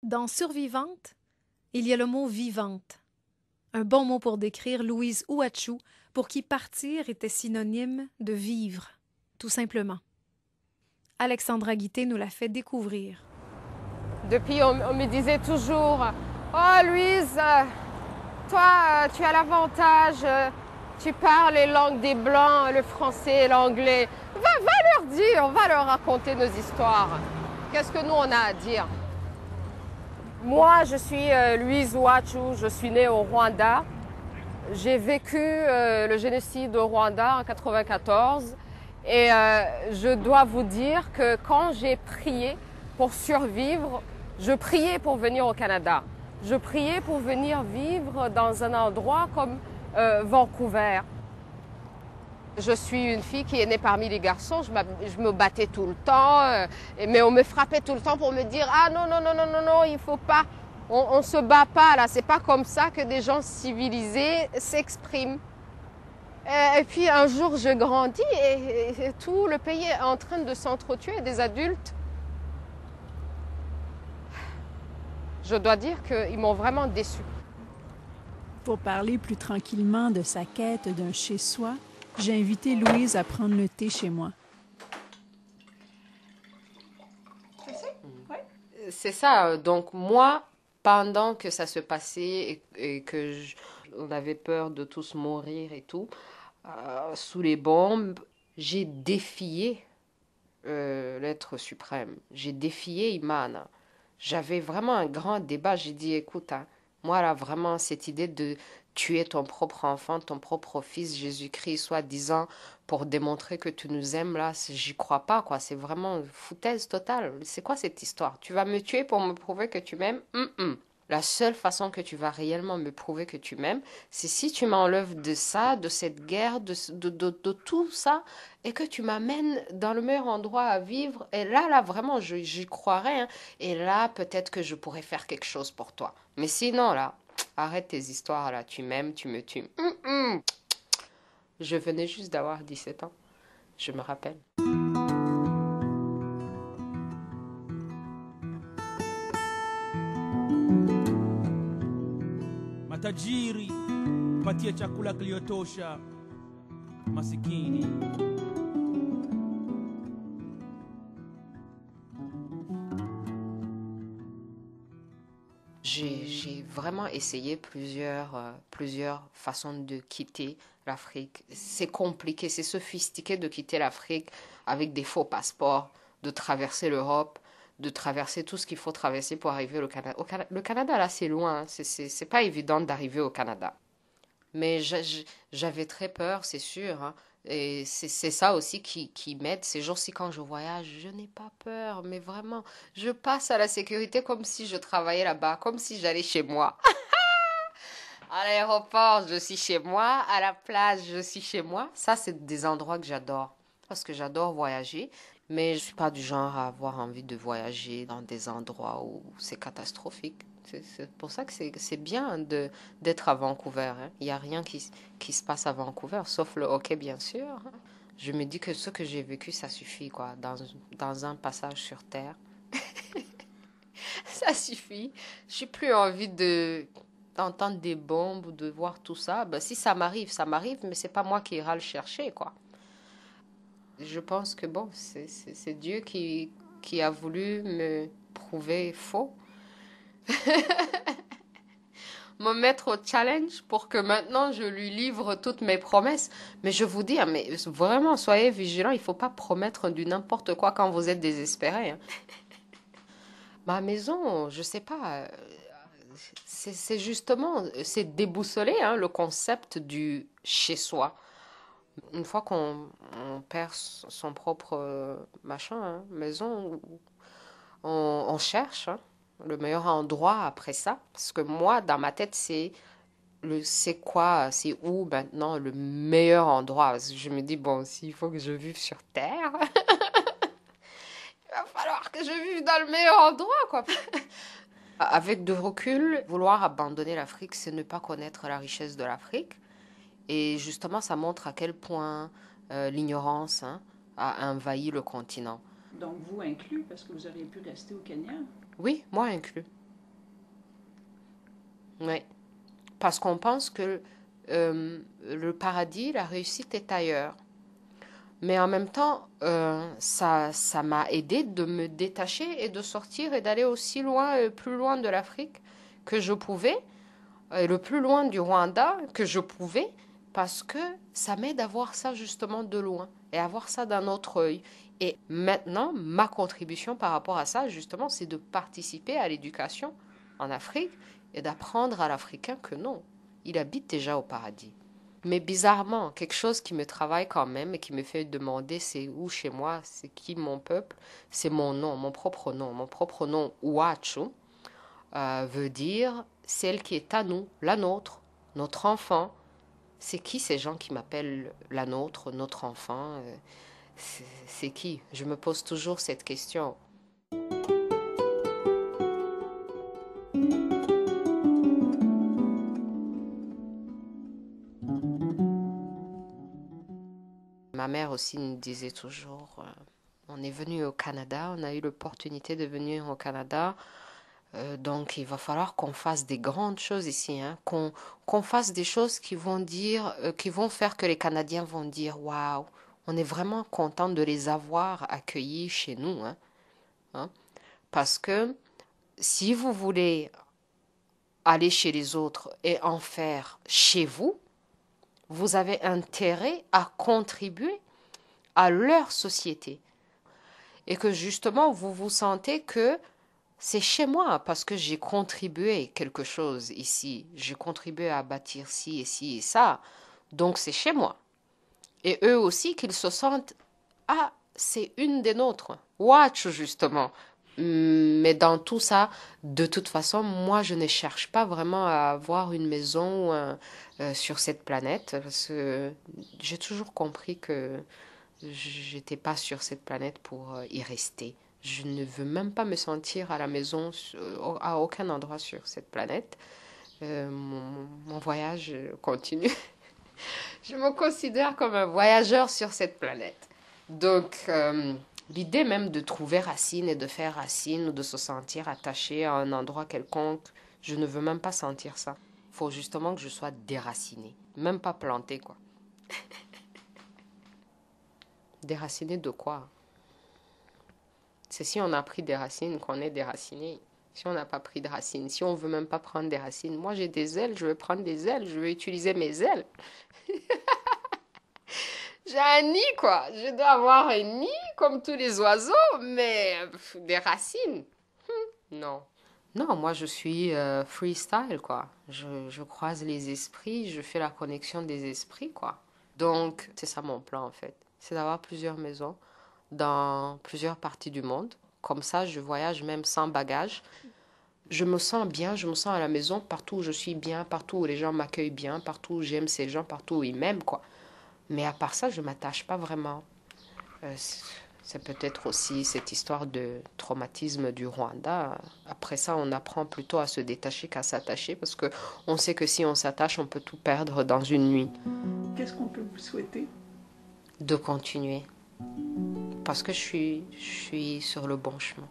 Dans survivante, il y a le mot vivante, un bon mot pour décrire Louise Uwacu, pour qui partir était synonyme de vivre, tout simplement. Alexandra Guité nous l'a fait découvrir. Depuis, on me disait toujours « Oh Louise, toi, tu as l'avantage, tu parles les langues des Blancs, le français et l'anglais. Va leur dire, va leur raconter nos histoires. Qu'est-ce que nous, on a à dire ?» Moi, je suis Louise Uwacu, je suis née au Rwanda. J'ai vécu le génocide au Rwanda en 1994 et je dois vous dire que quand j'ai prié pour survivre, je priais pour venir au Canada. Je priais pour venir vivre dans un endroit comme Vancouver. Je suis une fille qui est née parmi les garçons, je me battais tout le temps, mais on me frappait tout le temps pour me dire « Ah non, non, non, non, non, non, il ne faut pas, on ne se bat pas là, c'est pas comme ça que des gens civilisés s'expriment. » Et puis un jour je grandis et tout le pays est en train de s'entretuer, des adultes. Je dois dire qu'ils m'ont vraiment déçue. Pour parler plus tranquillement de sa quête d'un chez-soi, j'ai invité Louise à prendre le thé chez moi. C'est ça, donc moi, pendant que ça se passait et que on avait peur de tous mourir et tout, sous les bombes, j'ai défié l'être suprême. J'ai défié Imana. J'avais vraiment un grand débat. J'ai dit, écoute, hein, moi là, vraiment, cette idée de tuer ton propre enfant, ton propre fils, Jésus-Christ, soi-disant, pour démontrer que tu nous aimes, là, j'y crois pas, quoi. C'est vraiment une foutaise totale. C'est quoi cette histoire? Tu vas me tuer pour me prouver que tu m'aimes? La seule façon que tu vas réellement me prouver que tu m'aimes, c'est si tu m'enlèves de ça, de cette guerre, de tout ça, et que tu m'amènes dans le meilleur endroit à vivre. Et là, vraiment, j'y croirais, hein. Et là, peut-être que je pourrais faire quelque chose pour toi. Mais sinon, là, arrête tes histoires, là. Tu m'aimes, tu me tues. Je venais juste d'avoir 17 ans. Je me rappelle. Matajiri, patia chakula kiliyotosha masikini. J'ai vraiment essayé plusieurs façons de quitter l'Afrique. C'est compliqué, c'est sophistiqué de quitter l'Afrique avec des faux passeports, de traverser l'Europe, de traverser tout ce qu'il faut traverser pour arriver au Canada. Le Canada, là, c'est loin, hein. C'est pas évident d'arriver au Canada. Mais j'avais très peur, c'est sûr, hein. Et c'est ça aussi qui m'aide. Ces jours-ci, quand je voyage, je n'ai pas peur, mais vraiment, je passe à la sécurité comme si je travaillais là-bas, comme si j'allais chez moi. À l'aéroport, je suis chez moi. À la plage, je suis chez moi. Ça, c'est des endroits que j'adore. Parce que j'adore voyager. Mais je suis pas du genre à avoir envie de voyager dans des endroits où c'est catastrophique. C'est pour ça que c'est bien d'être à Vancouver, hein. Il n'y a rien qui se passe à Vancouver, sauf le hockey, bien sûr. Je me dis que ce que j'ai vécu, ça suffit, quoi. Dans un passage sur Terre, ça suffit. Je n'ai plus envie d'entendre des bombes ou de voir tout ça. Ben, si ça m'arrive, mais c'est pas moi qui ira le chercher, quoi. Je pense que bon, c'est Dieu qui a voulu me prouver faux, me mettre au challenge pour que maintenant je lui livre toutes mes promesses. Mais je vous dis, hein, mais vraiment, soyez vigilants, il ne faut pas promettre du n'importe quoi quand vous êtes désespéré, hein. Ma maison, je sais pas, c'est justement, c'est déboussoler, hein, le concept du chez-soi. Une fois qu'on perd son propre machin, hein, maison, on cherche, hein, le meilleur endroit après ça. Parce que moi, dans ma tête, c'est quoi, c'est où maintenant le meilleur endroit. Parce que je me dis, bon, s'il faut que je vive sur Terre, il va falloir que je vive dans le meilleur endroit, quoi. Avec de recul, vouloir abandonner l'Afrique, c'est ne pas connaître la richesse de l'Afrique. Et justement, ça montre à quel point l'ignorance, hein, a envahi le continent. Donc vous inclus, parce que vous auriez pu rester au Kenya. Oui, moi inclus. Oui. Parce qu'on pense que le paradis, la réussite est ailleurs. Mais en même temps, ça m'a aidé de me détacher et de sortir et d'aller aussi loin, plus loin de l'Afrique que je pouvais, et le plus loin du Rwanda que je pouvais, parce que ça m'aide à voir ça justement de loin et à voir ça d'un autre œil. Et maintenant, ma contribution par rapport à ça, justement, c'est de participer à l'éducation en Afrique et d'apprendre à l'Africain que non, il habite déjà au paradis. Mais bizarrement, quelque chose qui me travaille quand même et qui me fait demander c'est où chez moi, c'est qui mon peuple, c'est mon nom, mon propre nom. Mon propre nom, Uachu, veut dire celle qui est à nous, la nôtre, notre enfant. C'est qui ces gens qui m'appellent la nôtre, notre enfant c'est qui? Je me pose toujours cette question. Ma mère aussi nous disait toujours, on est venu au Canada, on a eu l'opportunité de venir au Canada, donc il va falloir qu'on fasse des grandes choses ici, hein, qu'on fasse des choses qui vont dire, qui vont faire que les Canadiens vont dire, waouh, on est vraiment content de les avoir accueillis chez nous, hein. Parce que si vous voulez aller chez les autres et en faire chez vous, vous avez intérêt à contribuer à leur société. Et que justement, vous vous sentez que c'est chez moi parce que j'ai contribué quelque chose ici. J'ai contribué à bâtir ci et ci et ça. Donc c'est chez moi. Et eux aussi qu'ils se sentent, ah, c'est une des nôtres. Watch justement. Mais dans tout ça, de toute façon, moi, je ne cherche pas vraiment à avoir une maison sur cette planète parce que j'ai toujours compris que j'étais pas sur cette planète pour y rester. Je ne veux même pas me sentir à la maison à aucun endroit sur cette planète. Mon voyage continue. Je me considère comme un voyageur sur cette planète. Donc, l'idée même de trouver racine et de faire racine ou de se sentir attaché à un endroit quelconque, je ne veux même pas sentir ça. Il faut justement que je sois déracinée, même pas plantée, quoi. Déraciné de quoi? C'est si on a pris des racines qu'on est déraciné. Si on n'a pas pris de racines, si on veut même pas prendre des racines, moi j'ai des ailes, je veux prendre des ailes, je veux utiliser mes ailes. J'ai un nid, quoi. Je dois avoir un nid comme tous les oiseaux, mais des racines. Non. Non, moi je suis freestyle, quoi. Je croise les esprits, je fais la connexion des esprits, quoi. Donc, c'est ça mon plan, en fait. C'est d'avoir plusieurs maisons dans plusieurs parties du monde. Comme ça, je voyage même sans bagage. Je me sens bien, je me sens à la maison partout où je suis bien, partout où les gens m'accueillent bien, partout où j'aime ces gens, partout où ils m'aiment, quoi. Mais à part ça, je ne m'attache pas vraiment. C'est peut-être aussi cette histoire de traumatisme du Rwanda. Après ça, on apprend plutôt à se détacher qu'à s'attacher parce qu'on sait que si on s'attache, on peut tout perdre dans une nuit. Qu'est-ce qu'on peut vous souhaiter? De continuer. Parce que je suis sur le bon chemin.